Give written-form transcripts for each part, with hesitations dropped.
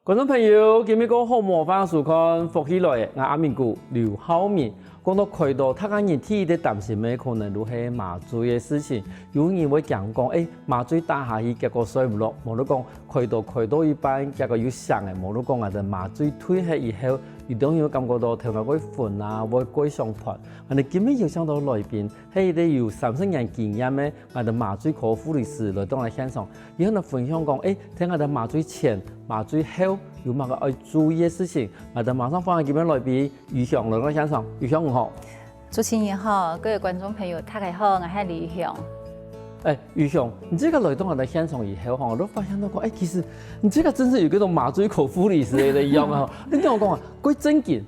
觀眾朋友，今日個好模範收看福起來的，我阿明姑劉浩明講到開刀，他個人體的擔心咩可能都係麻醉的事情，有人會講麻醉打下去結果睡唔落，無你講開刀一般結果有傷的，無你講啊，就麻醉退下以後，有當然感覺到頭腦會昏啊，會鬼上盤。我哋今日要請到來賓，係一個有30年經驗的，我哋麻醉科護理師來到嚟現場，以後呢分享講，聽我哋麻醉前、麻醉後有乜個要注意的事情，我哋馬上放喺今日來賓余祥來到現場，余祥你好。主持人好，各位觀眾朋友大家好，我係余祥。余祥，你這個來到我哋現場以後，我都發現到講，其實你這個真是有嗰種麻醉科護理師的一樣啊！你聽我講啊，幾正經，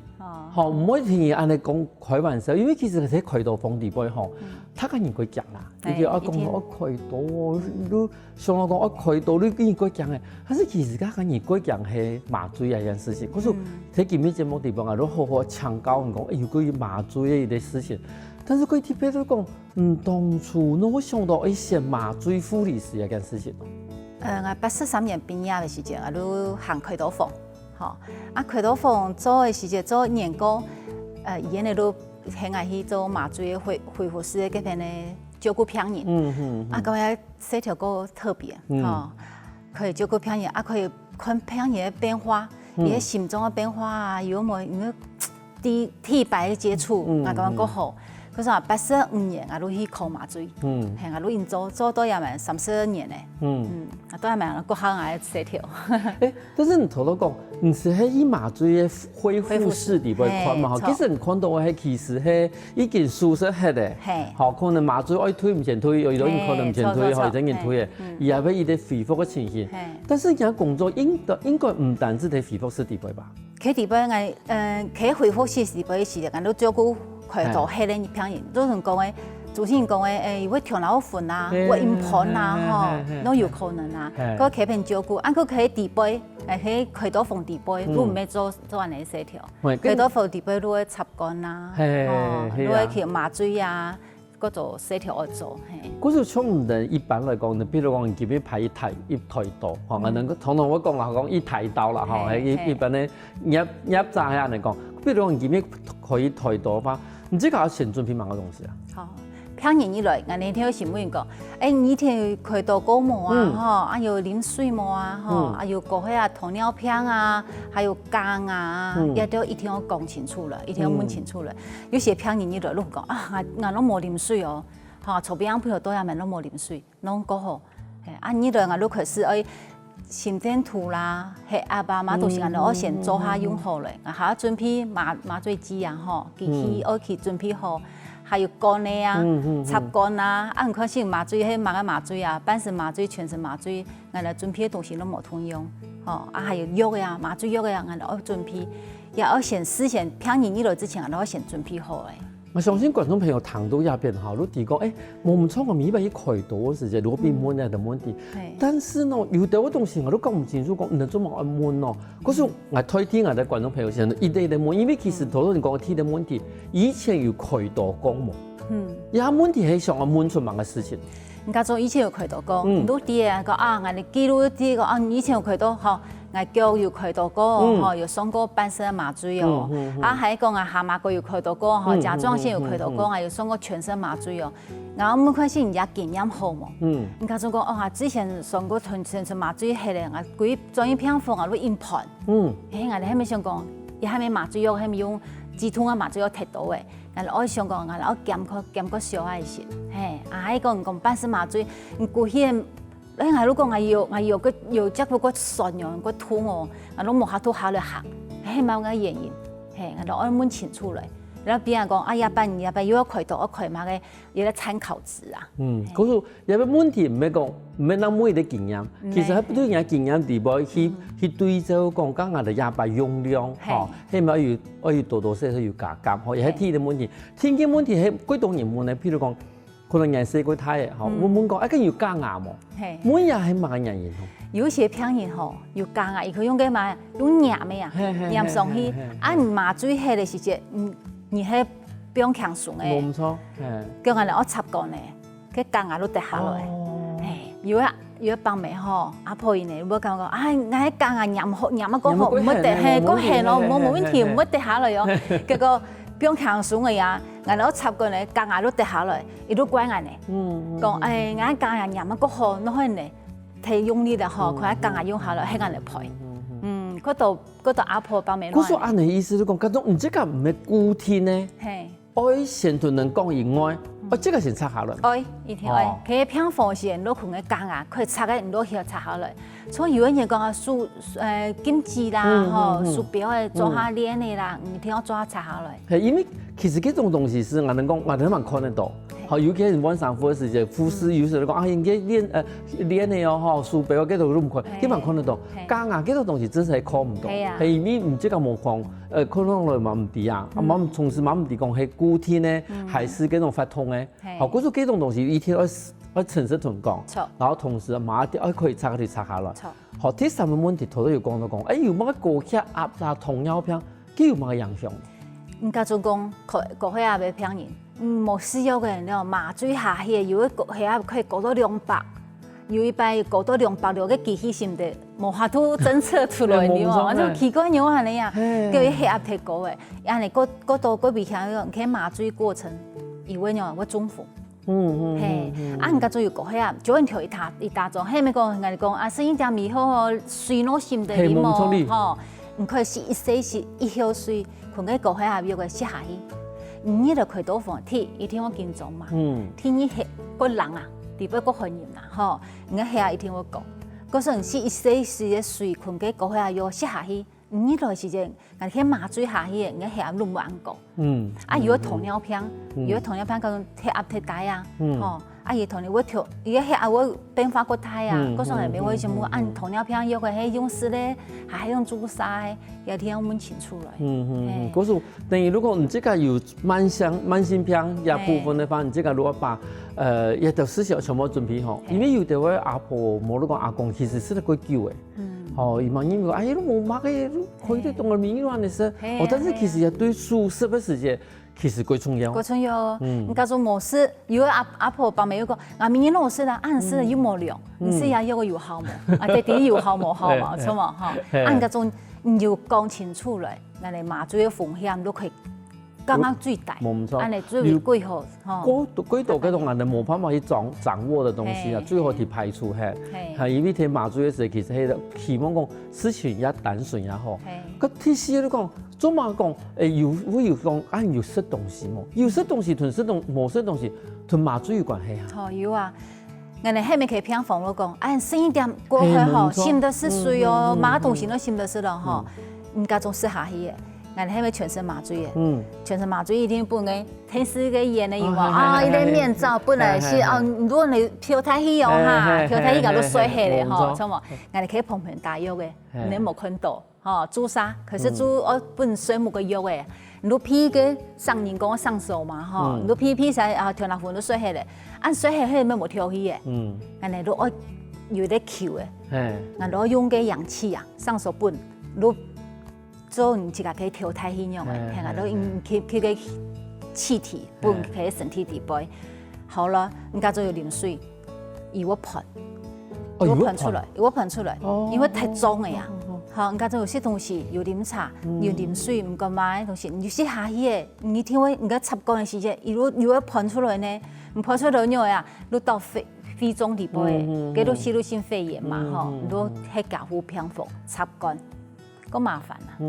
好唔可以聽人按你講開玩笑，因為其實喺開刀房地背後，他個人會講啦，你叫我講我開刀，你上我講我開刀，你竟然會講嘅，但是其實家個人會講係麻醉一件事情。可是喺今日節目地方啊，都好好強調你講，有關於麻醉嘅一啲事情。但是佢特別都講，當初我想到選麻醉護理師一件事情。我83年畢業的時陣，我都行開刀房，開刀房做的時陣做年糕，醫院都請我去做麻醉恢復師嗰邊的照顧病人。嗰個細條個特別，可以照顧病人，可以看病人的變化，伊個心臟的變化啊，有冇體白的接觸，我感覺夠好。可是啊，85年我都去考麻醉，係我都已經做到也蠻32年嘞，都係蠻國行嘅細條。但是你頭頭講，唔是喺以麻醉嘅恢復室裡邊看嘛？其實你看到嘅其實係已經舒適hết嘅，好可能麻醉愛推唔前推，有啲人可能唔前推，或者前推嘅，而係俾伊哋恢復嘅情形。但是而家工作應該唔單止喺恢復室裡邊吧？佢裡邊佢恢復室裡邊時，我都照顧。開刀黑人病人，都同講誒，主持人講誒，會跳腦昏啊，會陰盤啊，都有可能啊。嗰佢邊照顧，佢喺地背，喺開刀房地背，都唔係做安尼細條。開刀房地背都會插管啊，都會去麻醉啊，嗰做細條去做。嗰種從唔同一般來講，你比如講你邊排一台刀，我能夠通常我講啦，講一台刀啦，嚇，一般咧入閘係安尼講，比如講你邊可以抬刀吧。你這個要先準備乜個東西啊？好，病人一來，我那天有新聞講，你聽開刀過冇啊？還有啉水冇啊？還有過去糖尿病啊，還有肝啊，也都一定要講清楚了，一定要問清楚了。有些病人一來都講我都冇啉水哦，厝邊朋友都也問都冇啉水，攏過好。你來我都開始心電圖啦，血壓啊嘛，都是我先做下用好嘞，下準備麻醉機啊，機器我去準備好，還有管的啊，插管啊，唔可能麻醉麻醉啊，半身麻醉、全身麻醉，我哋準備的東西都冇通用，還有藥呀，麻醉藥呀，我哋要準備，也要事先病人一來之前，我哋要先準備好誒。我相信觀眾朋友聽到也變好，都提講我唔錯，我咪俾開刀嘅時陣，攞邊門嘅問題。但是呢，有啲個東西我都講唔清楚，講唔能做乜嘢問咯。嗰時我推薦我哋觀眾朋友先一啲問，因為其實頭先你講嘅提嘅問題，以前有開刀講冇，而家問題係上個問出乜嘅事情。人家做以前有開刀講，都啲啊講我哋記錄啲講以前有開刀嗬。我腳有開刀過，有上過半身麻醉哦。還講下麻過有開刀過，甲狀腺有開刀過，有上過全身麻醉哦。然後我們開始人家經驗好嘛，人家就講之前上過全身麻醉係咧，我規專業病房都硬盤。我哋係咪想講，也係咪麻醉藥係咪用止痛嘅麻醉藥貼到嘅？我想講，我減個小愛心。還講半身麻醉，過去。我都講我有只個酸樣個痛哦，我都冇下吐下嚟行，係冇個原因，我都要問清楚嘞。然後別人講一般又要開刀，我開嘛個有啲參考值啊。嗰時有啲問題唔係講唔係那麼嘅經驗，其實喺不斷嘅經驗地步去對照講講我哋也把用量，係咪要多少少要加減，亦係天嘅問題。天嘅問題係幾多人問咧？譬如講。可能人細個睇嘅，我問講一定要加牙冇，每日係乜人嘢？有些病人要加牙，佢用嘅嘛用牙咩啊？牙上去，麻醉下嘅時節，你係不用強順嘅。冇錯，叫我哋我插管咧，佢加牙都跌下來。有啊，要幫妹吼，阿婆因呢，我感覺哎，我講啊驗好驗啊個好，唔好跌，係個係咯，冇問題，唔好跌下來喲。結果變強數個呀，我攞插過嚟，講啊都跌下來，伊都怪我呢。講哎，我講啊驗啊個好，攞開呢，太用力啦吼，佢講啊用下來，係我嚟賠。嗰度阿婆幫妹。嗰個安尼意思，你講，嗰種唔即個唔係固定呢？係。愛先同人講以外，這個先拆下來。愛，一定愛。佢平房時人都同佢講啊，佢拆嘅人都要拆下來。所以有人講啊，數金紙啦，吼，數表誒做下鏈嘅啦，一定要做下拆下來。係因為其實這種東西是我能講，我哋蠻看得到。好，尤其是晚上服的時間，護士有時候講啊，人家鏈的哦，吼，數表嗰度都唔看，基本看得到。講啊，這個東西真係看唔到。係因為唔即個冇看。可能來嘛唔啲啊，嘛從事嘛唔啲講係固定呢，還是嗰種發通呢？好，嗰種幾種東西一天要誠實同講，然後同時馬啲可以拆佢拆下來。好，第三個問題頭都要講到講，有冇個高血壓啦、糖尿病，佢有冇影響？唔家做講高血壓袂騙人，冇需要嘅人了，麻醉下去，有個高血壓可以高到200。有一擺高到200了，個機器心的無法度偵測出來了，我就奇怪樣安尼啊，叫伊血壓太高誒，安尼嗰度嗰邊向個佢麻醉過程，以為呢我中風，嘿，啊，人家做有高血壓，就按條一大種，嘿咪講，人哋講啊，生意點未好哦，水腦心的你冇，吼，唔可以是一洗是一休水，佢個高血壓要個蝕下去，你就開刀房天，一天我見咗嘛，天一血個人啊。特別個肺炎啦，吼，人家血壓一定會高。嗰時候是一洗時嘅水，困嘅高血壓藥蝕下去，呢段時間，人家麻醉下去，人家血壓都唔安高。啊，如果糖尿病，如果糖尿病嗰種血壓太低啊，吼，啊，伊糖尿會調，伊個血壓會變化過大啊。嗰時候係咪為什麼按糖尿病藥個係用試咧，還係用注射？有啲要問清楚來。嗰時候等於如果你這個有慢性病一部分的話，你這個如果把一條事情全部準備好，因為有啲位阿婆冇得講阿公，其實是得過救嘅。哦，伊問因為哎呀，都冇買嘅，可以動個免疫的事。哦，但是其實也對舒適的時間。其實最重要，最重要。你家做冇事，如果阿婆幫妹講，我明年冇事啦，按時有冇量，你試下有個有效冇？啊，爹哋有效冇好嘛？錯嘛哈？按家做你要講清楚來，人哋麻醉嘅風險都可以剛剛最大。冇錯，按你最貴好。貴到嗰種人哋冇辦法去掌握的東西啊，最好去排除係。係因為睇麻醉嘅時候，其實係希望講事情也單純也好。個啲事都講。做嘛講？會有講按有食東西冇？有食東西同冇食東西同麻醉有關係啊？哦，有啊！人哋喺咪佢偏房咯講，按深一點過去吼，心都是水哦，馬東西都心都是咯吼，人家種食下去嘅，人哋喺咪全身麻醉嘅，全身麻醉一定不能聽死個演的以話啊，伊個面罩本來是啊，如果你飄太稀哦哈，飄太稀搞到水氣咧吼，錯冇？人哋可以碰碰大藥嘅，你冇看到。哦，注射，可是我本水木個藥誒，你都批個上人工上手嘛，吼，你都批晒啊，調那份都水下咧，按水下迄咩冇調起誒，人哋都愛有啲球誒，人都用個氧氣啊，上手本，都做你自家可以調太輕用誒，聽下都佢個氣體本喺身體底部，好了，人家就要淋水，以我噴，我噴出來，我噴出來，因為太重了呀。好，人家就有些東西有啉茶，有啉水，唔敢買東西。你試下去嘅，你聽話，人家插管嘅時間，如果噴出來呢，唔噴出來呢呀，都到肺中底部嘅，幾多吸入性肺炎嘛，吼，都係假呼偏風插管，咁麻煩啊，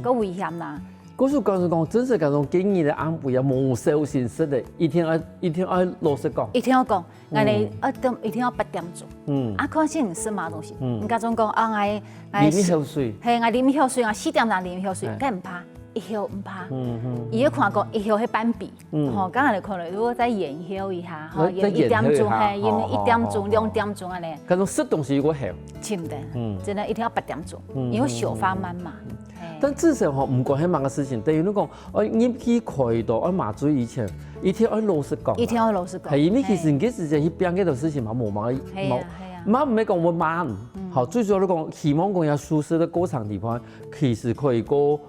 咁危險啦。嗰時講，真係嗰種建議嘅安排啊，冇小心識嘅，一天要老實講。一定要講，我哋一天要8點鐘。啊，可能是唔是嘛東西？人家總講啊，我啉口水，係我啉口水，我4點鐘啉口水，梗唔怕，一口唔怕。伊要看過一口係斑比，吼，剛才你可能如果再延後一下，吼，延1點鐘，係延1點鐘、2點鐘安尼。嗰種食東西如果好，真的，真的一定要8點鐘，因為消化慢嘛。但至少吼唔管係乜個事情，等於你講，我入去開刀，我麻醉以前，一定要老實講。一定要老實講。係因為其實你時間去變嗰條事情嘛，冇嘛，冇唔係講我慢，好，最主要你講希望講有舒適的過程地方，其實可以過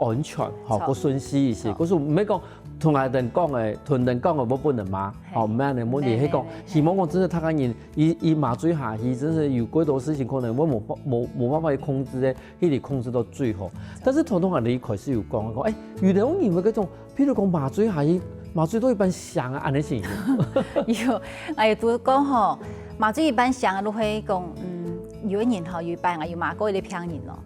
安全，好過順勢一些。嗰時唔係講同阿人講誒，同人講誒，我不能嘛，哦，唔係安尼，我哋係講，希望講真係他個人，伊麻醉下去，真係有幾多事情可能我冇辦法去控制咧，迄個控制到最好。但是統統阿你開始有講誒，有啲人認為嗰種，譬如講麻醉下去，麻醉都一般上啊，安尼是。有，哎呀，都講吼，麻醉一般上啊，都會講，有個人吼，有一般啊，有麻過伊咧騙人咯，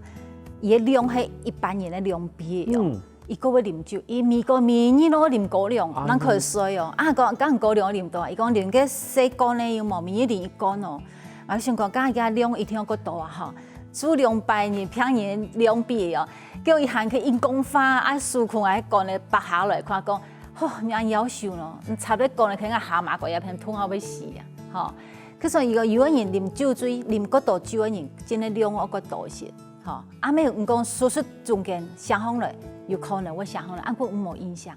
伊個量係一般人的量比的哦。伊個要啉酒，伊每個每日都啉高粱，咱可衰哦。講高粱啉多，伊講啉個細罐呢，又冇每日啉一罐哦。我想講，家家量一定要夠大啊吼，煮2擺呢，騙人2倍哦。叫伊喊去因講法，啊，輸看啊，罐咧拔下來看講，吼，你安夭壽咯，插咧罐咧，肯定下麻過一片痛到要死啊，吼。佢說伊個有個人啉酒水，啉夠大酒個人，真係量我夠大些，吼。啊，咩唔講手術中間傷風了。有可能我想好了，按過冇影響，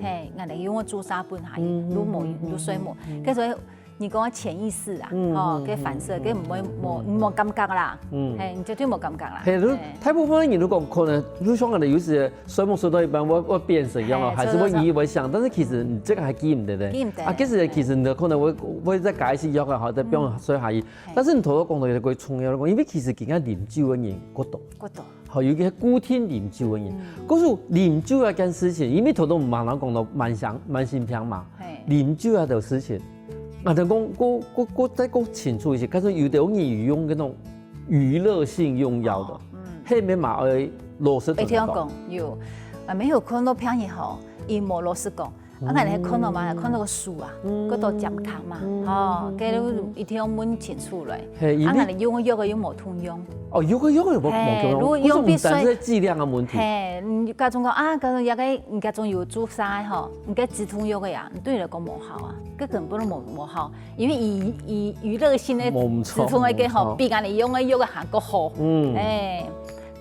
嘿，我哋用我朱砂本下，如冇水冇，佢說你講潛意識啊，哦，佢反射，佢冇感覺啦，嘿，你絕對冇感覺啦。係，大部分人如果可能，如像我哋有時水冇水到一半，我變成一樣咯，還是我以為想，但是其實你這個還記唔得咧，啊，其實你可能會再改一些藥啊，或者變水下去，但是你頭先講到一個重要嘅講，因為其實而家啉酒嘅人過多。好，尤其係古天啉酒嘅人，嗰時啉酒一件事情，因為頭都唔慢慢講到慢性病嘛，啉酒一條事情，我就講我再講清楚一些，其實有啲人用嗰種娛樂性用藥的，後面嘛要落實。聽我講有，沒有看到片以後，伊冇落實講。啊，我哋看到嘛，看到個樹啊，嗰度健康嘛，哦，佢都一定要問清楚來。啊，我哋用個藥個用冇通用。哦，用個藥個冇通用，用必須劑量嘅問題。嘿，你家種講啊，家種一個你家種有注射吼，你個止痛藥個呀，對你嚟講冇效啊，佢根本都冇效，因為以娛樂性嘅止痛嘅個吼，比我哋用個藥個還個好。誒。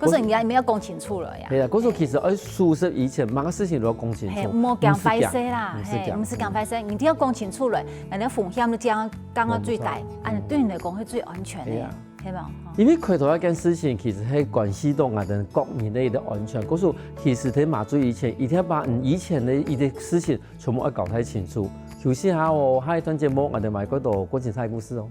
嗰時人家沒有講清楚了呀。係啊，嗰時其實喺熟悉以前，乜個事情都要講清楚。唔好講快些啦，唔是講快些，你一定要講清楚了，人哋風險都講到最大，按對你嚟講係最安全嘅，係嘛？因為開頭一件事情，其實係關係到我哋國民嘅安全。嗰時其實喺麻醉以前，一定要把以前嘅一啲事情全部要搞太清楚。休息下哦，下一段節目我哋咪嗰度講精彩故事哦。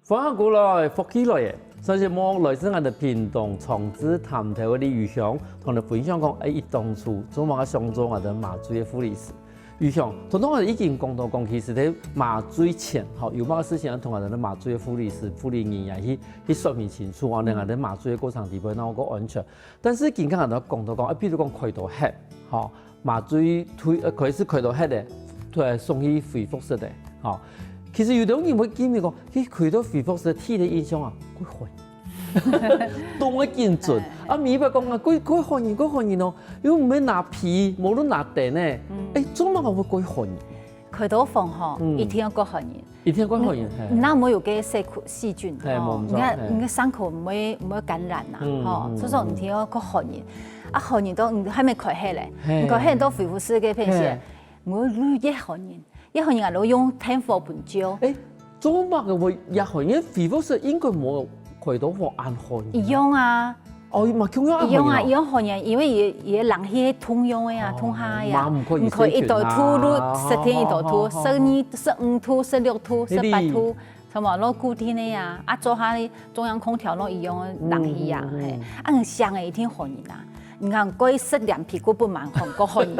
翻下過來，復起來嘅，上節目來自我哋屏東長治潭頭嘅余香，同你分享講，伊當初做乜嘅想做我哋麻醉嘅護理師。余香，同我哋已經講到講，其實喺麻醉前，有乜事情要同我哋麻醉嘅護理師、護理人員去說明清楚，我哋麻醉嘅過程地方哪個安全。但是今日我哋講到講，譬如講開刀黑，麻醉開始開刀黑嘅，佢係送去恢復室嘅，其實有啲人會見面講，佢開刀恢復室體嘅影響啊，佢痕，動得見準。啊，咪白講啊，佢痕哦，如果唔係拿皮，冇得拿電咧，做乜我會痕？開刀房吼，一定要過痕，一定要過痕。那冇有嘅細菌，你個傷口唔會感染啊，所以說一定要過痕。啊，痕都還沒開黑咧，你開黑都恢復室嘅片時，我越痕。一號人都用天火盆焦。做乜嘅會一號人恢復室應該冇開刀房按號。一樣啊。哦，嘛咁樣一樣啊，一樣號人，因為也冷氣通用嘅呀，通下呀。唔可以一道吐都10天一道吐，12、15吐、16吐、18吐，同埋攞固定嘅呀。啊，做下中央空調攞一樣嘅冷氣呀，係。啊，香嘅一定號人啊。你看，嗰啲兩皮骨不蠻紅，嗰號人，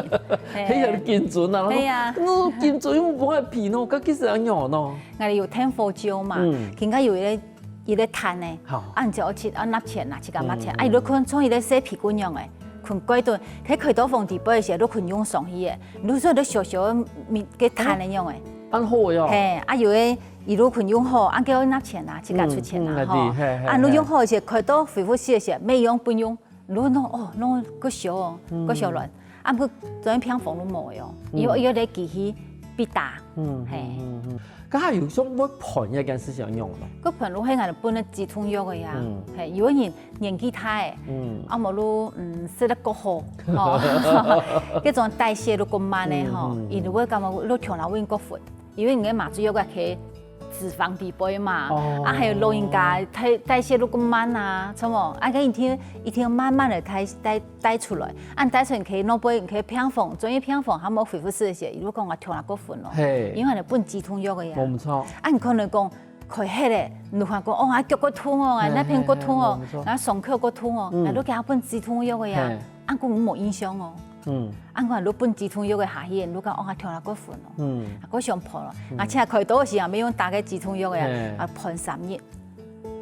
係啊，見準啊，係啊，我見準唔係皮咯，嗰其實係樣咯。我哋有天火椒嘛，更加有一個炭咧，按照我切按納錢啊，切咁納錢，啊，如果佢從一個洗皮骨樣嘅，佢貴到，佢開刀房地板嘅時候都佢用上去嘅，如果都小小面嘅炭嘅樣嘅，按好呀，係，啊有嘅，如果佢用好，按叫納錢啊，切咁出錢啊，嗬，按如用好嘅時候，開刀恢復室嘅時候，沒用不用。如果弄個小亂，按佢做片房都冇嘅，因為有啲機器必打。嘿。咁還有種要盤一件事情用咯。個盤路係我哋本嚟止痛藥嘅呀，係如果人年紀大嘅，啊冇路食得夠好，嗰種代謝都咁慢咧，嗬，因為我感覺路條路會過闊，因為人嘅麻醉藥嘅係脂肪底背嘛，啊還有老人家代謝都咁慢啊，錯冇？啊佢一天慢慢地帶出來，按帶出來可以攞杯，可以偏方，專業偏方，還冇恢復式嘅，如果講我條路過闊咯，因為我哋本止痛藥嘅呀。冇錯。啊你可能講佢迄個，你話講哦，我腳骨痛哦，我那邊骨痛哦，我上腳骨痛哦，我都加本止痛藥嘅呀，啊佢冇影響哦。啊我你本止痛藥嘅下去，你講哦，我條路過寬咯，嗰上盤咯，而且開刀嘅時候咪用打個止痛藥嘅呀，啊盤3日。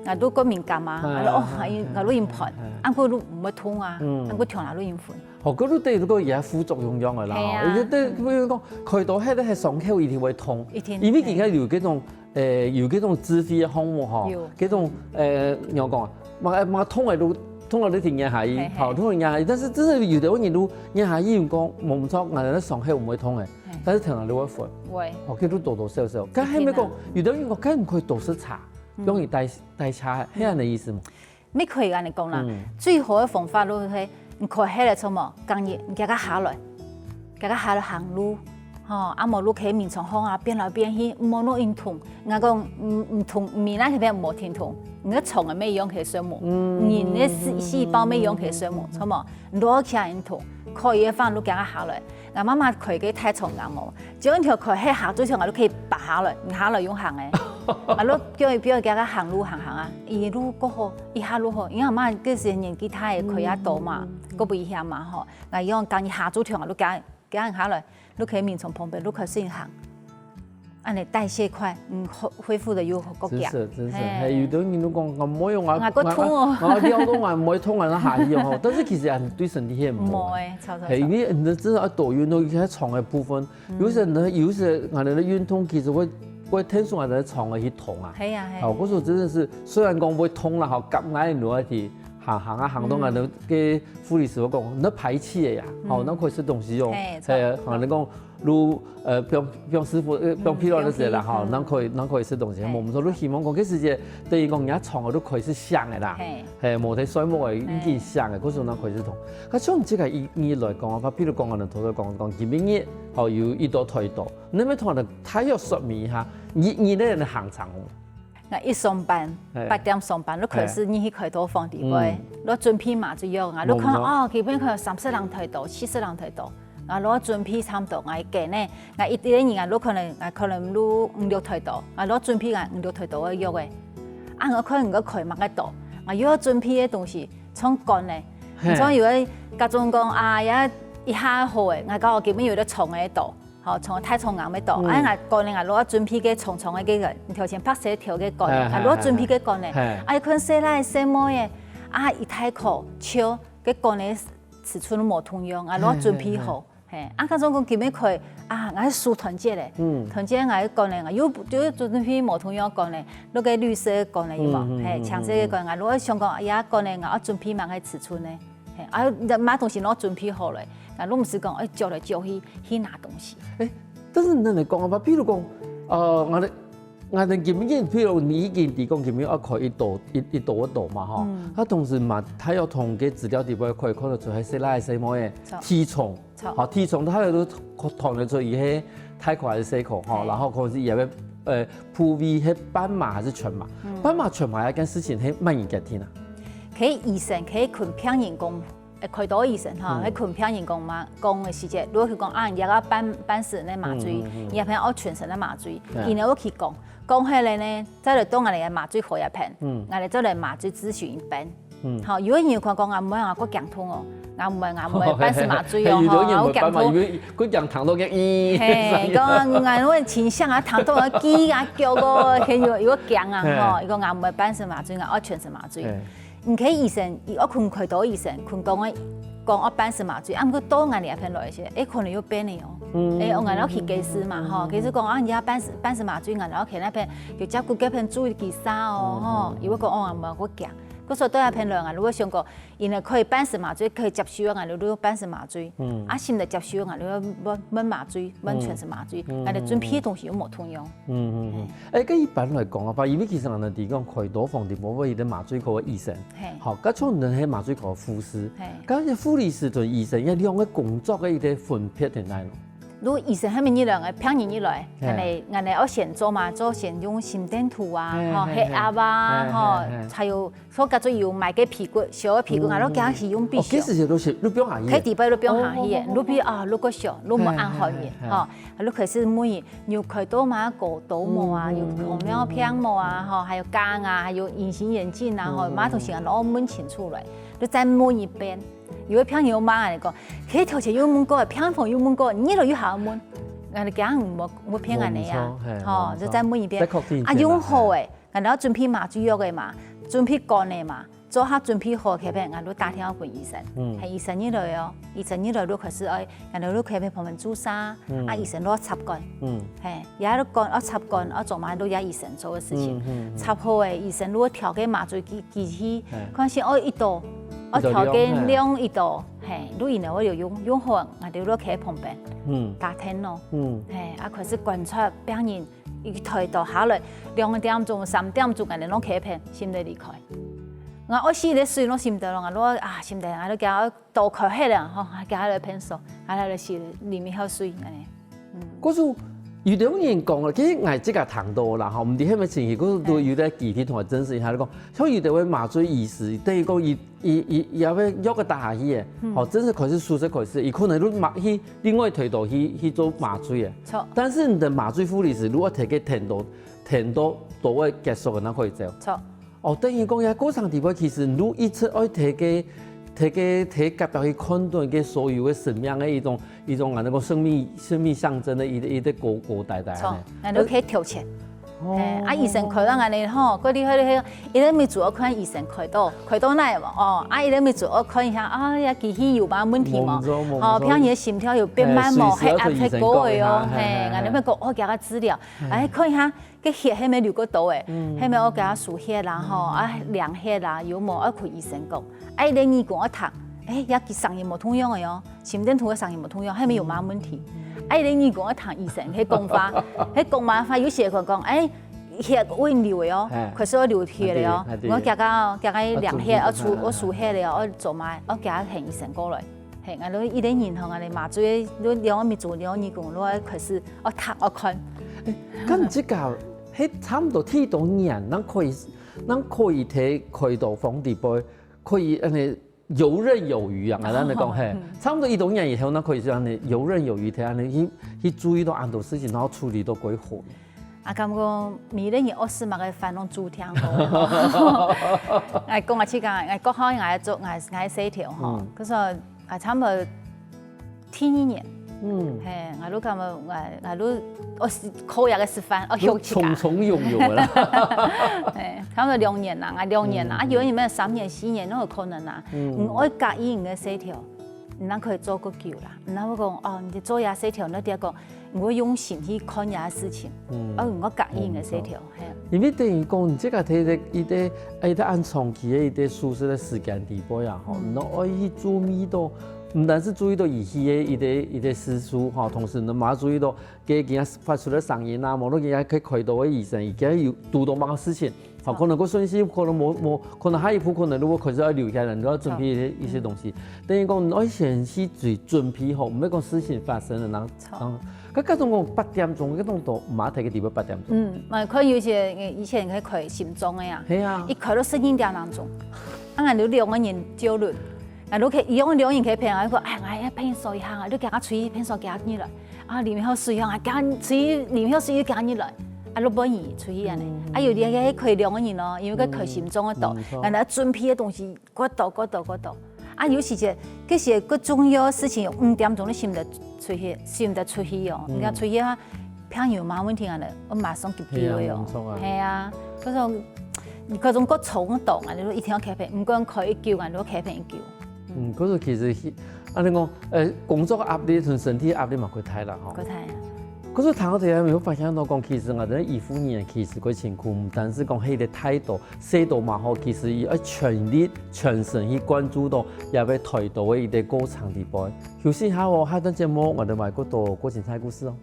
我都個敏感嘛，我都用盤，啊佢都唔會痛啊，啊佢條路都用寬。哦，嗰都對嗰個嘢副作用樣嘅啦，而且譬如講開刀迄個係上口一定會痛，因為而家有嗰種有嗰種自費嘅項目嗬，嗰種我講啊，嘛痛嘅都。通過你條眼下醫，好通過眼下醫，但是真係有啲人都眼下醫員講冇錯，我哋上口唔會痛嘅，但是條路你會寬，哦，佢都多多少少。咁係咪講有啲人講，梗唔可以多食茶，容易代謝，係咁嘅意思嘛？咩可以咁嚟講啦？最好嘅方法都係你可以喺嚟做乜？今日你加個下來行路，啊冇路可以面床行啊，變來變去，冇路唔痛。我講唔痛，面那邊冇天痛。你個蟲係咩樣其實上冇，你啲細胞咩樣其實上冇，錯冇？攞起來唔痛，可以翻都夾下來。我媽媽佢嘅太重眼冇，只要條佢喺下咗上，我都可以拔下來，下來用行嘅。我攞叫佢俾佢夾行路行啊，一路過好，一下路好。因為阿媽嗰時年紀大，佢也多嘛，個危險嘛嗬。我用講下咗條，我都夾下來，都可以面從旁邊，都可以先行。按你代謝快，恢復得又個強。真係有啲人都講我唔可以用我骨痛哦，我啲都話唔可以痛，我下醫用，但是其實人對身體係唔好。係因為你真係多運動，喺床嘅部分，有時我哋嘅運動其實會聽說我哋床嘅去痛啊。係啊係。嗰時候真的是雖然講會痛啦，嗬，夾硬落去行到我哋嘅護理師講，你排氣嘅呀，好，那可以食東西哦。係啊，我哋講。如幫師傅幫疲勞的時候啦，哈，能可以食東西。我們說都希望講，其實就對於講人家床我都可以是香的啦，係冇睇水母係已經香嘅，嗰種能可以食同。咁從這個意來講啊，譬如講我哋頭先講幾邊熱，好有一道退道，你咪同人睇要說明一下，你呢人行長。我一上班8點上班，你開始你去開刀房地位，攞準備麻醉藥啊，你看哦，基本佢有30人退刀，70人退刀。我攞準備差唔多，我計呢，我一啲人攞可能攞5-6退刀，我攞準備我5-6退刀嘅藥嘅，啊我可能我開乜嘅刀，我要準備嘅東西從乾嘅，從有啲家中講啊一下好嘅，我講我基本有啲重嘅刀，好重太重硬嘅刀，啊我乾嘅我攞準備嘅重嘅幾個，條前拍攝條嘅乾嘅，攞準備嘅乾嘅，啊可能洗來洗毛嘅，啊一太苦超嘅乾嘅尺寸都冇同樣，我攞準備好。啊！嗰種講叫咩佢啊？我係樹團結咧，團結我係講咧，我有做啲片冇同樣講咧，攞個綠色講咧，有冇？係橙色嘅講，我攞香港也講咧，我準備買個尺寸咧，啊買東西攞準備好咧，我唔是講叫來叫去拿東西。但是你嚟講啊，譬如講，我哋見面，譬如你已經提供見面，開一道嘛，嗬。他同時嘛，他要同嘅資料地方可以看得出係細拉細模嘅體重，好體重，他又都看得出伊係太快還是細個，然後可能是也會鋪位係斑馬還是全馬，斑馬全馬一件事情係乜嘢嘅天啊？可以醫生可以群聘人工。開刀醫生哈，喺群聘人工嘛，講嘅時節，如果佢講啊，而家辦事咧麻醉，而家偏我全身嘅麻醉，然後我去講起來呢，再嚟當我哋嘅麻醉科一片，我哋再嚟麻醉諮詢一邊，好，如果有佢講我唔係我骨強痛哦，我唔係辦事麻醉哦，我強痛，佢強疼到嘅醫，係講我傾向啊疼到我肌啊腳個，如果強啊，嗬，如果我唔係辦事麻醉，我全身麻醉。唔可以醫生，我困開刀醫生，困講我辦事麻醉，啊，唔過多眼嚟一片來些，可能要變嚟哦。我眼佬去技師嘛，嗬，技師講啊，而家辦事麻醉，眼佬去那邊要照顧嗰片注意技術哦，嗬。如果講我唔係我強，嗰時對下評論啊，如果想過，因為可以辦事麻醉，可以接收啊，你如辦事麻醉，啊，先嚟接收啊，你燜麻醉，燜全身麻醉，我哋準備嘅東西都冇同樣。誒，一般來講啊，吧，因為其實人哋講開刀房啲冇乜啲麻醉科嘅醫生，好，咁從人係麻醉科護士，咁啲護理師同醫生一兩個工作嘅一啲分別喺哪？如果醫生係咪呢兩個病人入來，我哋要先做嘛，做先用心電圖啊，血壓啊，還有所叫做有賣嘅皮骨，小嘅皮骨，我哋講係用必須。幾時都是你不用行醫。佢地板都不用行醫，你比如如果小，你冇按好嘢，你開始每要開刀嘛，過刀模啊，有紅苗片模啊，還有鋼啊，還有隱形眼鏡啊，馬桶時間攞門清出來，你再摸一遍。有個朋友媽嚟講，佢條件有門過，偏房有門過，呢度有下門，我哋講冇騙人哋啊，就再問一遍。啊，用好誒，我哋要準備麻醉藥嘅嘛，準備乾嘅嘛，做下準備好嘅片，我哋打電話俾醫生，係醫生呢度哦，醫生呢度都開始誒，我哋都佢旁邊注射，啊醫生攞插管，係，也都乾，插管，做埋都也醫生做嘅事情，插好誒，醫生如果調嘅麻醉機器，看先一度。我調嘅量一度，如果然後我就用好，我哋都企喺旁邊，打聽咯，開始觀察病人一抬到下來2點鐘、3點鐘，我哋攏企喺邊，先得離開。我死咧睡攏醒唔得咯，我醒得，我都叫我倒開黑啦，叫我嚟偏數，我嚟睡裡面好睡，嗰種有啲人講啦，其實我即個談到啦，唔知係咪前期嗰度有啲具體同埋真實一下嚟講，所以有啲位麻醉醫師，第一個伊有咩約個打下去嘅，真係開始輸出開始，伊可能都去另外推導去做麻醉嘅。錯。但是你的麻醉護理師如果提嘅停到位結束嘅，那可以走。錯。哦，等於講呀，過程地方其實如一直愛提夾到去看斷嘅所有嘅生命嘅一種啊，那個生命象徵的一啲個代。錯，人都可以調節。醫生開到我哋嗰啲伊都未做，我看醫生開到哪喎？伊都未做，我看一下，呀，機器有冇問題冇？病人心跳有變慢冇？血壓太高嘅哦，我哋咪講我給佢治療，看一下個血係咪流過多誒？係咪我給佢輸血啦？量血啦，有冇？我同醫生講，你二講我談，也聲音冇同樣嘅喲，心電圖嘅聲音冇同樣，係咪有冇問題？你二講我談醫生，佢講法，有時佢講，血會流嘅哦，可是我流血嘅哦，我叫佢量血，我輸血嘅，我做埋，我叫佢請醫生過來，係我都一啲然後我哋麻醉，都兩個咪做兩二個，我開始我睇我看。咁即個係差唔多睇到人，咱可以睇開刀房地背，可以游刃有餘啊！咱嚟講係，差唔多一到年以後，咱可以讓你游刃有餘，睇你去注意到很多事情，然後處理到幾好。感覺每個人惡事嘛個煩惱主聽過，我講我去講，我國考我做我寫條吼，嗰時候差唔多天一年，我都咁我都我考入嘅時分，我休息匆匆用用啦，差唔多2年啦，我2年啦，有人咩3年4年都有可能啦，我隔一年嘅寫條，你可以做個久啦，然後講你做嘢寫條，你第一個。我用心去看嘢事情，我隔應嘅寫條，係啊。因為等於講，你即個睇啲按長期嘅一啲舒適嘅時間地步呀，吼，你愛去注意到，唔單是注意到儀器嘅一啲時數，吼，同時你嘛注意到佢今日發出嘅聲音啊，無論今日去開刀嘅醫生，而家有遇到某個事情，好，可能個信息可能冇，可能下一步可能如果開始要留下來，你要準備一些東西。等於講，你愛先去準備好，唔係講事情發生了，嗰種講8點鐘，嗰種都馬蹄嘅地方8點鐘。佢有時以前佢開心臟嘅呀，係啊，一開到11點鐘，我哋2個人焦慮，我哋佢2個人佢平啊，佢我偏數一下，你叫我吹偏數加入來，裡面好水啊，加吹裡面好水加入來，你不願意吹人哋，有啲嘅開2個人咯，因為佢開心臟嘅度，我哋準備嘅東西嗰度。有時就嗰時個重要的事情，5點鐘你先得出去哦。你看出去啊，朋友冇問題啊，我馬上急救哦。係啊，嗰種個衝動啊，你都一定要開片，唔管開一救啊，你都開片一救。嗰種其實你講工作壓力同身體壓力嘛，佢睇啦嗬。佢睇啊。可是談到這個，沒有發現到講，其實我哋醫護人員其實個情況，唔單是講佢哋態度、態度嘛好，其實伊要全力、全神去關注到，也要態度嘅一個過程地步。休息下哦，下段節目我哋買個多過精彩故事哦。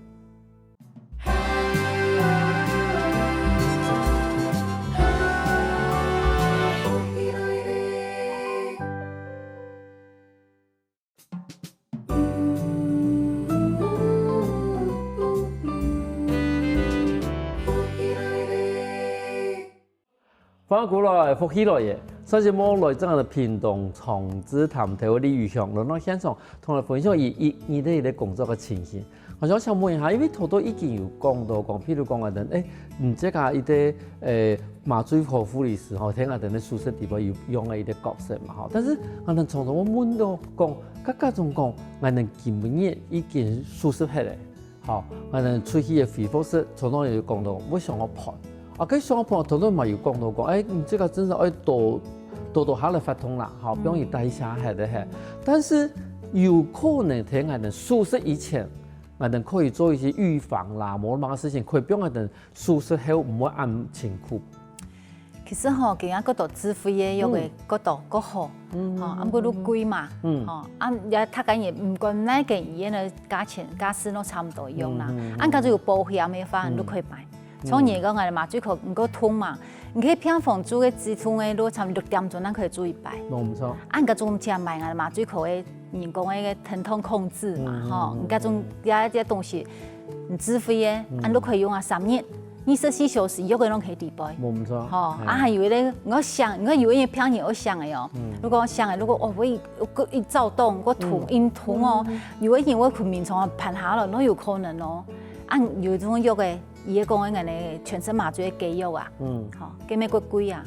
翻過來福起來嘅，所以我來這樣的屏東長治潭頭李宇翔來到現場，同我分享伊哋嘅工作嘅情形。我想問一下，因為頭都已經有講到講，譬如講啊等，即個伊啲麻醉科護理師吼，聽啊等啲宿舍地方有用嘅一啲角色嘛吼。但是我哋從頭我問到講，家種講，我哋今年已經宿舍起來，吼，我哋出去嘅恢復室，從頭又講到我想我判。啊，佢上課頭都嘛有講到講，你這個真是要多下來發通啦，好，不容易帶下海的嘿。但是有可能喺我哋宿舍以前，我哋可以做一些預防啦，某啲事情可以俾我哋宿舍後唔會咁辛苦。其實吼，其他嗰度自費嘅用嘅嗰度嗰好，咁嗰都貴嘛，也他講也唔管哪個醫院嘅價錢價錢都差唔多用啦，嗰種有保險嘅話，你都可以買。從而講，我哋麻醉科唔夠通嘛，你可以平房租嘅支通嘅都差唔多6點鐘，咱可以做一擺。冇錯。按嗰種正賣我哋麻醉科嘅人工嘅疼痛控制嘛，吼，嗰種啲東西唔自費嘅，按都可以用啊3年，24小時有個人可以抵保。冇錯。吼，還以為咧，我以為平日我想嘅喲，如果想嘅，如果我一躁動，我痛痛哦，以為我困眠床盤下了，都有可能哦，按有種藥嘅。伊個講嘅人全身麻醉嘅雞藥啊，吼，幾咩個貴啊，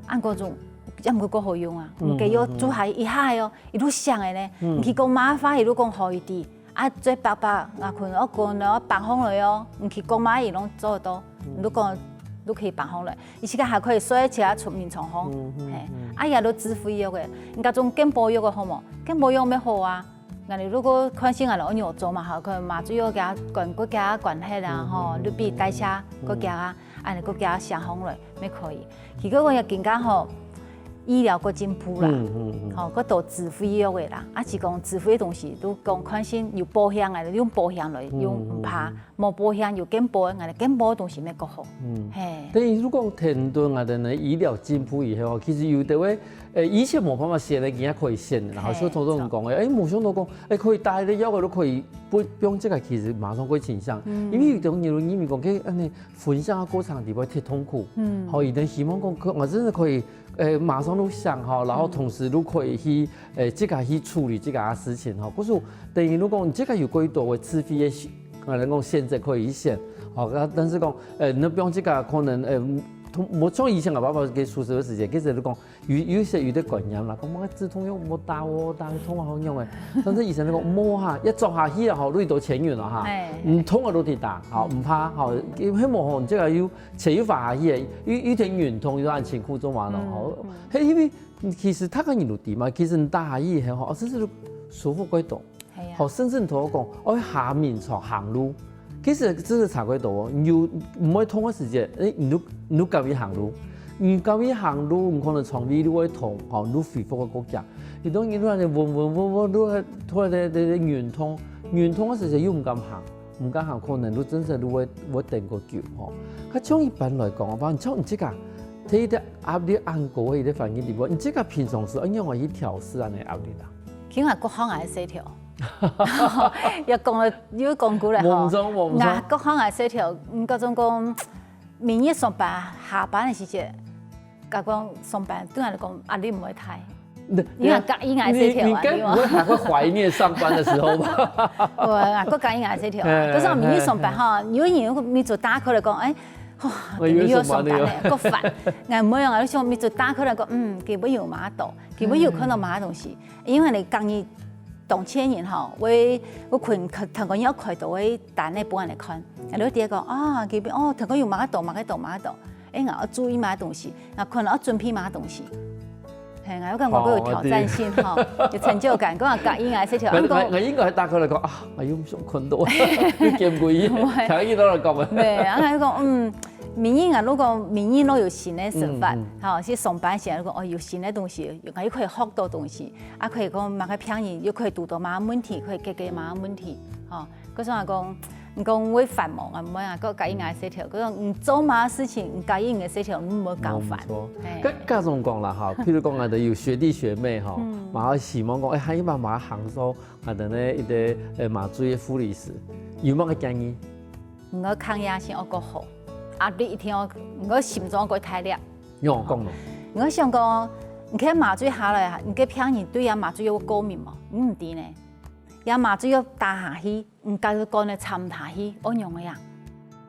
按嗰種也唔夠好用啊，雞藥做下一下哦，伊都香嘅咧，唔去講麻花，伊都講好一啲，啊最白啊困我講了白風來哦，唔去講麻伊攏做得到，都講都可以白風來，而且還可以睡起來出面床風，啊也都自費藥嘅，你嗰種健保藥嘅好冇？健保藥咩好啊？我哋如果關心我哋按藥做嘛，吼，佢麻醉藥加國家關係啦，吼，你比代謝國家啊，按你國家上風來，咪可以。如果我要更加吼，醫療個進步啦，吼，嗰度自費藥嘅啦，是講自費嘅東西都講關心有保險嘅，用保險來用唔怕，冇保險有健保，我哋健保嘅東西咪夠好。嘿。但係如果聽到我哋嘅醫療進步以後，其實有啲位。以前冇辦法寫的，而家可以寫，然後所以頭都咁講嘅，冇想到講，可以帶啲藥嘅都可以，不用這個其實馬上可以傾向，因為有種人因為講佢安尼分享個過程地方太痛苦，好，有啲希望講我真係可以，馬上都想哈，然後同時都可以去，即個去處理這個事情哈，可是等於如果你這個有幾多嘅自費嘅，我哋講現在可以選，好，但是講，你不用這個可能冇像以前我爸爸給宿舍的時間，其實都講有些有啲觀念啦，講乜止痛藥冇打喎，打痛好用嘅。但是以前你講冇嚇，一做下去啊，好累到前緣啦嚇，唔痛我都跌打，好唔怕，好希望吼，即個要持續發下去，有點圓痛有按情況做嘛咯，好，因為其實他個人都點嘛，其實你打下去好，甚至都舒服幾多，好，甚至你同我講，我下面床行路。其實真係差幾多哦，你唔可以痛嘅時間，你都夠意行路，你夠意行路，唔可能床尾都會痛，吼，你恢復個國家，你當然都係運，都係拖啲圓痛嘅時間又唔敢行，可能都真係都會定個腳，吼。佢從一般來講，反正從你這個睇啲壓力按過嘅啲環境地方，你這個平常時按樣話去調試安尼壓力啦。其實各行係細條。又講又講過來吼，各行係細條，嗰種講明日上班下班嘅時節，甲講上班對我嚟講壓力唔會太，因為隔音係細條啊。你該不會還會懷念上班嘅時候吧？我隔音係細條，嗰種明日上班哈，有人你做打卡嚟講，你要上班咧，個煩，我唔會用，我想你做打卡嚟講，佢不要買到，佢不要看到買東西，因為你隔音。當前人吼，我群同個要開到嘅單咧幫人嚟看，然後第一個啊，佢邊同個要買到，我注意買東西，可能我準備買東西，係，我感覺佢有挑戰性吼，有成就感。講甲嬰兒說條，我應該係打過來講啊，我唔想困到，你見唔過伊，聽伊攞嚟講啊。對，啊，講民營啊，如果民營都有新的手法，吼，去上班時，如果有新的東西，又可以學到東西，啊，可以講馬個便宜，又可以讀到馬問題，可以解決馬問題，吼。嗰種講，唔講會繁忙啊，唔好啊，個甲嬰兒說條，嗰種做馬事情，甲嬰兒說條，唔好搞煩。咁家仲講啦，哈，譬如講我哋有學弟學妹，哈，嘛希望講，喺媽媽行數，我哋呢一個馬水嘅護理師，有乜嘅建議？我抗壓性我個好。啊！你一定要我心臟個體力。用我講咯。我想講，你看麻醉下來，你個病人對呀麻醉有過敏嘛？唔對呢。呀麻醉要打下去，唔加佢講咧參下去，我用個樣。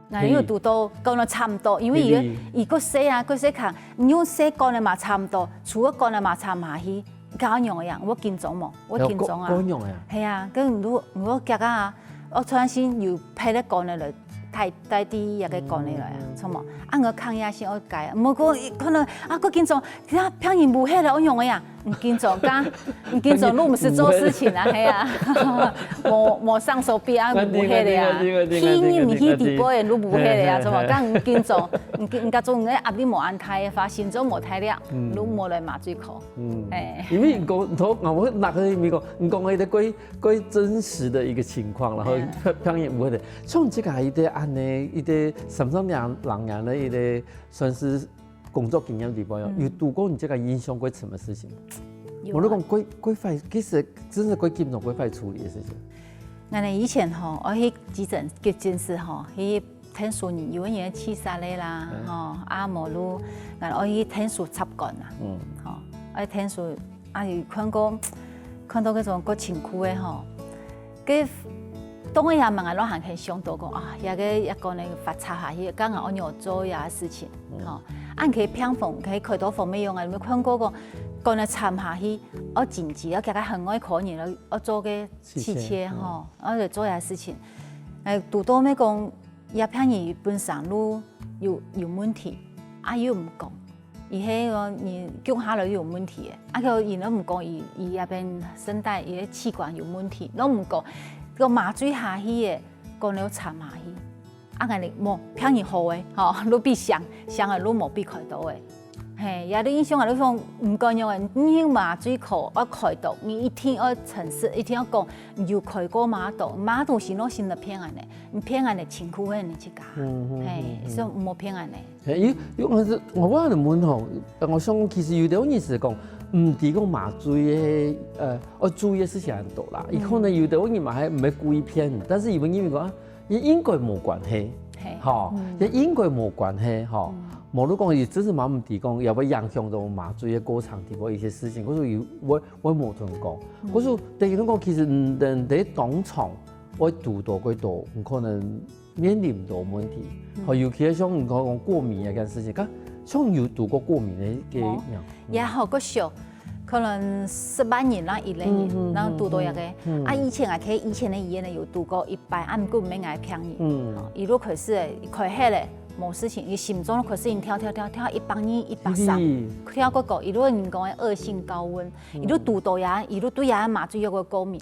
嗱，你要讀到講咧差唔多，因為伊個寫啊，個寫看，你用寫講咧嘛差唔多，除咗講咧嘛參下去，加用個樣，我緊張冇，我緊張啊。講用呀。係啊，咁如果夾啊，我突然間又派咧講咧嚟。帶啲一個講嚟啊，錯冇？啊，我抗壓性我改，唔好講可能啊，個緊張，其他病人唔係啦，我用個呀，唔緊張，唔緊張，都唔是做事情啊，係啊，冇上手臂啊，唔係的呀，天氣地波人都唔係的呀，錯冇？咁唔緊張，唔加做個壓力冇安泰嘅話，心臟冇體力，都冇來麻醉科。因為你講，我拿個美國，你講個關真實的一個情況，然後病人唔會的，像這個係啲安尼，一啲甚兩人的一個算是工作經驗地方，有度過你這個影響過什麼事情？我都講幾快，其實真是幾嚴重、幾快處理的事情。我哋以前吼，我去急診室吼，去聽說你有人氣殺你啦，吼阿摩路，我去聽說插管啦，吼，我聽說啊有看到嗰種個情況嘅吼，佢。當我也問我老行去想到講啊，一個呢發插下去，剛好我要做嘢事情，吼，按佢偏縫，佢開刀縫咩用啊？你看嗰個呢插下去，我緊急，我夾個很愛可能我做個氣切吼，我就做嘢事情。誒，讀到咩講，一偏人本身都有問題，啊又唔講，而且個你腳下來有問題嘅，啊佢然都唔講，伊入邊聲帶伊氣管有問題，都唔講。個麻醉下去嘅，個你要插下去，啊，人哋冇病人好嘅，吼，你必想嘅，你冇必開刀嘅，係，有啲影響啊，你講唔夠用嘅，你用麻醉科我開刀，你一天要陳述，一天要講，要開過麻刀，麻刀是攞先嚟騙人嘅，你騙人嘅辛苦嘅你去搞，係，所以冇騙人嘅。我話你問吼，我想其實有啲意思講。唔提供麻醉嘅，我注意嘅事情很多啦。伊可能有啲人嘛係唔係故意騙，但是因為講，伊應該冇關係，嚇，伊應該冇關係，嚇。無論講伊真是冇唔提供，又會影響到麻醉嘅過程，提過一些事情。嗰時有我冇同講，嗰時第二種講其實唔人哋當場我讀到幾多，唔可能面臨唔到問題。嚇，尤其係像唔講過敏嘅件事情，像有讀過過敏嘅樣，也好個少，可能18年啦、1年，然後讀到一個，啊以前啊，佢以前的醫院呢有讀過100，按個唔係愛騙人，伊如開始開黑咧冇事情，伊心臟開始跳120、130，跳個，伊如人講嘅惡性高溫，伊如讀到呀，伊如對呀麻醉藥個過敏，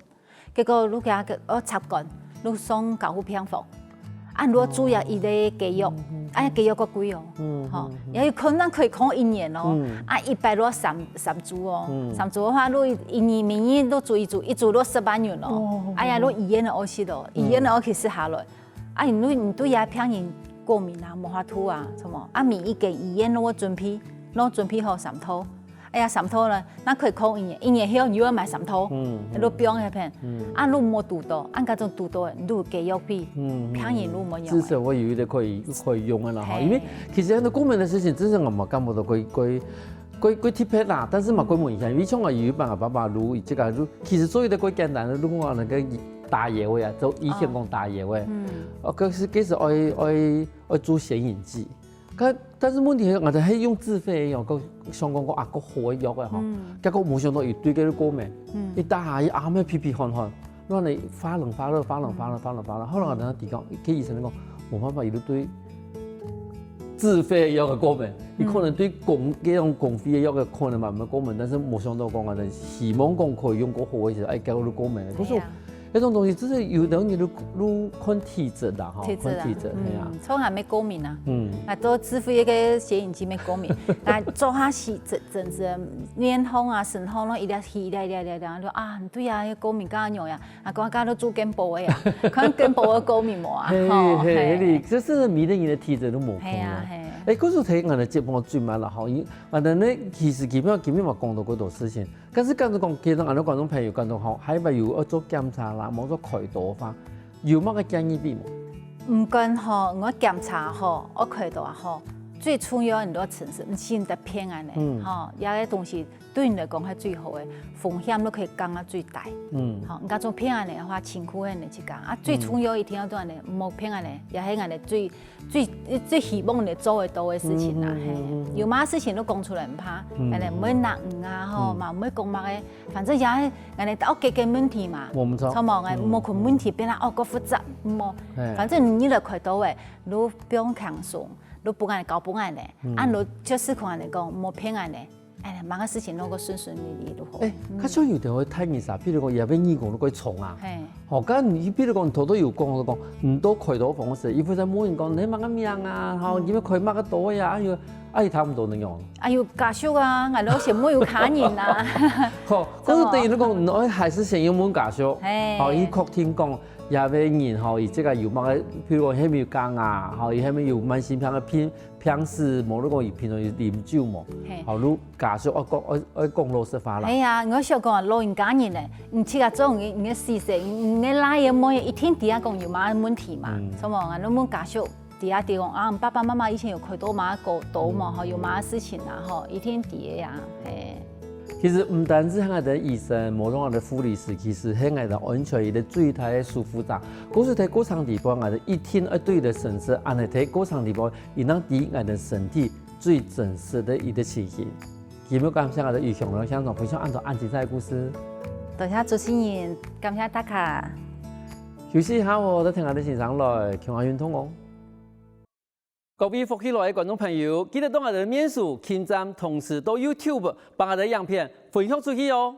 結果如家個我插管，如送救護病房，按如注意伊的給藥。哎，給藥個貴哦，吼，也有可能可以扛1年哦，啊100多3組哦，3組的話，如1年明年都做一組都18年咯，哎呀，如醫院的惡死咯，醫院的惡起死下來，啊，你對呀病人過敏啊，冇法度啊，什麼，啊，免疫給醫院攞準備好3套，哎呀3套呢，那可以扛1年後你又要買3套，都不用那片，啊，如冇讀到，按嗰種讀到，你都給藥費，病人如冇用。至少我有一啲可以用嘅啦，哈，因為其實很多過敏嘅事情，真係我冇感覺到佢特別啦，但是嘛，佢冇影響，因為像我有一班爸爸如這個，其實所有的佢簡單的，如果我能夠打野位啊，就以前講打野位，佢是愛做顯影劑。但是問題係我哋係用自費嘅藥，個上講個啊個好嘅藥嘅嗬，結果冇想到伊對佢啲過敏，伊打下伊啱咩皮皮汗汗，讓你發冷，後來我哋提講，佢醫生講冇辦法，伊都對自費藥嘅過敏，你可能對這種公費嘅藥嘅可能慢慢過敏，但是冇想到講啊，希望講可以用個好嘅時候，哎，搞到過敏。可是那種東西真係有等你都看體質啦，哈，看體質，係啊。從還沒過敏啊，啊，都自費一個血氧機沒過敏，啊，做下是陣子臉紅啊、腎紅咯，一粒氣，一粒，就啊，對啊，過敏干樣呀，啊，講家都做健保的呀，可能健保的過敏冇啊，係，這是每個人的體質都冇同啊。誒，嗰時睇我哋節目最慢啦，好，我哋呢其實基本話講到嗰度事情，但是剛才講，其實我哋觀眾朋友講到好，係咪要做檢查啦，冇做開刀法，有乜嘅建議俾冇？唔管好，我檢查好，我開刀也好，最重要你都誠實，唔是你得騙人嘅，哈，有啲東西對你來講係最好嘅，風險都可以降到最大，好，唔家做騙人嘅話，辛苦人哋去講，啊，最重要一定要對人哋唔好騙人哋，也係人哋最希望你做得到嘅事情啦，有乜事情都講出來唔怕，人哋唔會鬧你啊，吼，嘛唔會講乜嘅，反正也係人哋屋企嘅問題嘛，錯冇嘅，冇佢問題變得哦個複雜，冇，反正你嚟開刀嘅，你不用輕鬆，你不按搞不按嘅，按你就是同人哋講冇騙人哋。哎，忙個事情弄個順順利利都好。較少有條去睇嘢啥，譬如講，也俾義工都可以從啊。好，咁你譬如講，頭都有講，講唔多開刀方式，伊會在冇人講你乜個命啊，好，因為開乜個刀呀，哎呦，他們都能用。哎呦，家屬啊，我都是冇有卡人啊。好，嗰個第二講，我還是先用門家屬，好，伊確定講。也俾人吼，伊即個有乜個，譬如講喺咪有肝啊，吼，伊喺咪有慢性病嘅偏事，無你講伊平常啉酒冇，好，你家屬我講老實話啦。係啊，我想講啊，老人家人咧，唔似個種你嘅事實，你拉嘢冇嘢，一天底下講有乜問題嘛，錯冇啊？你問家屬底下講啊，爸爸媽媽以前有開刀嘛，過刀嘛，吼，有乜事情啊，吼，一天底下呀，係。其實唔單止係我哋醫生，無論我哋護理師，其實係我哋安全嘅最大嘅舒服站。嗰時喺嗰場地方，我哋一天一對嘅神色，按係喺嗰場地方，而能抵我哋身體最真實嘅一個刺激。有冇感謝我哋余雄嘅香港非常按照安吉賽嘅故事？多謝主持人，感謝大家。休息一下，我哋聽下啲先生來強下運通哦。各位福喜來嘅觀眾朋友，記得到我哋的面書、網站，同時到 YouTube 把我哋嘅影片分享出去哦。